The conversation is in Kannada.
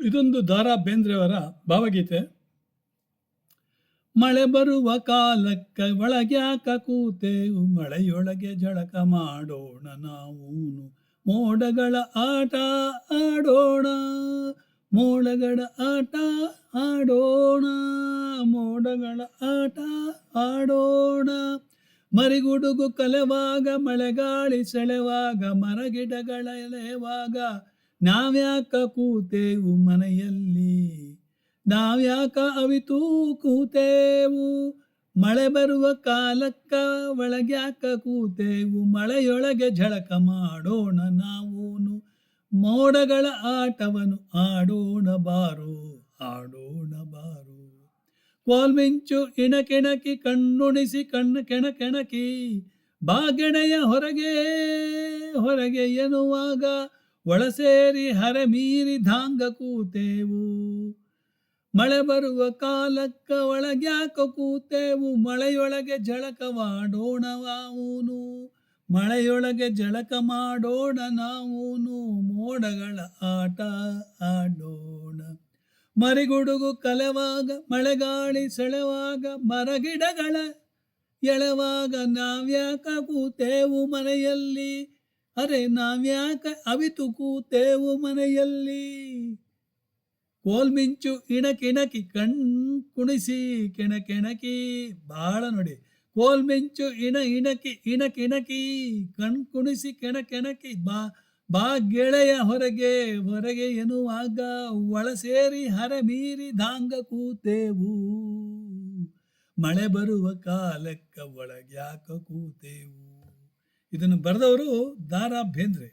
ಇದೊಂದು ದಾರಾ ಬೇಂದ್ರೆಯವರ ಭಾವಗೀತೆ. ಮಳೆ ಬರುವ ಕಾಲಕ್ಕ ಒಳಗ್ಯಾಕ ಕೂತೇವು, ಮಳೆಯೊಳಗೆ ಜಳಕ ಮಾಡೋಣ ನಾವೂನು, ಮೋಡಗಳ ಆಟ ಆಡೋಣ, ಮೋಡಗಳ ಆಟ ಆಡೋಣ, ಮೋಡಗಳ ಆಟ ಆಡೋಣ. ಮರಿಗುಡುಗು ಕಲೆವಾಗ, ಮಳೆಗಾಳಿ ಸೆಳೆವಾಗ, ಮರಗಿಡಗಳ ಎಲೆವಾಗ, ನಾವ್ಯಾಕ ಕೂತೇವು ಮನೆಯಲ್ಲಿ, ನಾವ್ಯಾಕ ಅವಿತೂ ಕೂತೇವು. ಮಳೆ ಬರುವ ಕಾಲಕ್ಕ ಒಳಗ್ಯಾಕ ಕೂತೇವು, ಮಳೆಯೊಳಗೆ ಝಳಕ ಮಾಡೋಣ ನಾವೂನು, ಮೋಡಗಳ ಆಟವನ್ನು ಆಡೋಣ ಬಾರೋ, ಆಡೋಣ ಬಾರೋ. ಕೋಲ್ಮಿಂಚು ಇಣಕಿಣಕಿ ಕಣ್ಣುಣಿಸಿ ಕಣ್ಣು ಕೆಣಕೆಣಕಿ, ಬಾ ಗೆಳೆಯ ಹೊರಗೆ ಹೊರಗೆ ಎನ್ನುವಾಗ, ಒಳಸೇರಿ ಹರೆ ಮೀರಿ ಧಾಂಗ ಕೂತೇವು. ಮಳೆ ಬರುವ ಕಾಲಕ್ಕ ಒಳಗ್ಯಾಕ ಕೂತೇವು, ಮಳೆಯೊಳಗೆ ಜಳಕವಾಡೋಣ ನಾವೂನು, ಮಳೆಯೊಳಗೆ ಜಳಕ ಮಾಡೋಣ ನಾವೂನು, ಮೋಡಗಳ ಆಟ ಆಡೋಣ. ಮರಿಗುಡುಗು ಕಲೆವಾಗ, ಮಳೆಗಾಳಿ ಸೆಳೆವಾಗ, ಮರಗಿಡಗಳ ಎಳೆವಾಗ, ನಾವ್ಯಾಕ ಕೂತೇವು ಮನೆಯಲ್ಲಿ, ಅರೆ ನಾವ್ಯಾಕ ಅವಿತು ಕೂತೇವು ಮನೆಯಲ್ಲಿ. ಕೋಲ್ಮಿಂಚು ಇಣಕಿಣಕಿ ಕುಣಿಸಿ ಕೆಣಕೆಣಕಿ, ಬಹಳ ನೋಡಿ. ಕೋಲ್ಮಿಂಚು ಇಣಕಿಣಕಿ ಕುಣಿಸಿ ಕೆಣಕೆಣಕಿ, ಬಾ ಗೆಳೆಯ ಹೊರಗೆ ಹೊರಗೆ ಎನ್ನುವಾಗ, ಒಳಸೇರಿ ಹರೆ ಮೀರಿ ಧಾಂಗ ಕೂತೇವು. ಮಳೆ ಬರುವ ಕಾಲಕ್ಕ ಒಳಗ್ಯಾಕ ಕೂತೇವು. ಇದನ್ನು ಬರೆದವರು ದಾರಾ ಬೇಂದ್ರೆ.